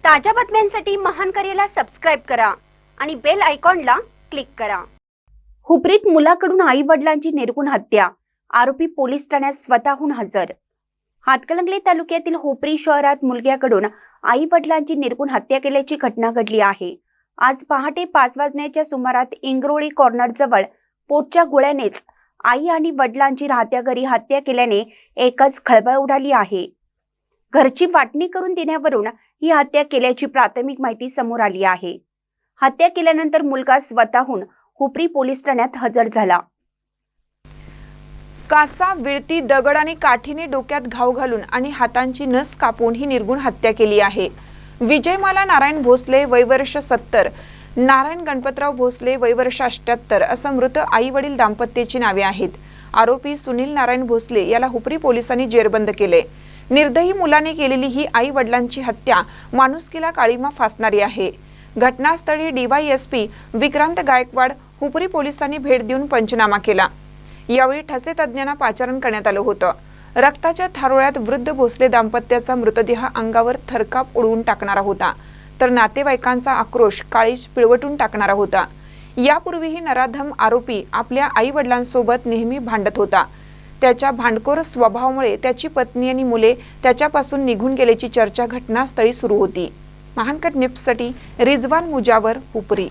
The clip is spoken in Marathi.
ताज्या बातम्यांसाठी महान करेला सबस्क्राइब करा आणि बेल आयकॉनला क्लिक करा। हुपरीत मुलाकडून आई वडिलांची निर्गुण हत्या, आरोपी पोलीस ठाण्यात स्वतःहून हजर। हातकणंगले तालुक्यातील हुपरी शहरात मुलग्याकडून आई वडिलांची निर्गुण हत्या केल्याची घटना घडली आहे। आज पहाटे 5 वाजण्याच्या सुमारात इंग्रोळी कॉर्नर जवळ पोटच्या गोळ्यानेच आई आणि वडिलांची राहत्या घरी हत्या केल्याने एकच खळबळ उडाली आहे। घरची वाटणी करून देण्यावरून ही हत्या केल्याची प्राथमिक माहिती समोर आली आहे। हत्या केल्यानंतर मुलगा स्वतःहून हुपरी पोलीस ठाण्यात हजर झाला। काचा, विळती, दगड आणि काठीने डोक्यात घाव घालून आणि हातांची नस कापून ही निर्गुण हत्या केली आहे। विजयमाला नारायण भोसले वय वर्ष 70, नारायण गणपतराव भोसले वय वर्ष 78 असं मृत आई वडील दाम्पत्याची नावे आहेत। आरोपी सुनील नारायण भोसले याला हुपरी पोलिसांनी जेरबंद केले। निर्दयी मुलाने केलेली ही आई वडिलांची हत्या माणुसकीला काळीमा फासणारी आहे। घटनास्थळी DYSP विक्रांत गायकवाड, हुपरी पोलिसांनी भेट देऊन पंचनामा केला। यावेळी ठसे तज्ञांना पाचारण करण्यात आलं होतं। रक्ताच्या थारोळ्यात वृद्ध भोसले दाम्पत्याचा मृतदेह अंगावर थरकाप उडवून टाकणारा होता, तर नातेवाईकांचा आक्रोश काळीज पिळवटून टाकणारा होता। यापूर्वीही नराधम आरोपी आपल्या आई वडिलांसोबत नेहमी भांडत होता। त्याच्या भांडखोर स्वभावामुळे त्याची पत्नी आणि मुले त्याच्यापासून निघून गेल्याची चर्चा घटनास्थळी सुरू होती। महानकर न्यूजसाठी रिजवान मुजावर, हुपरी।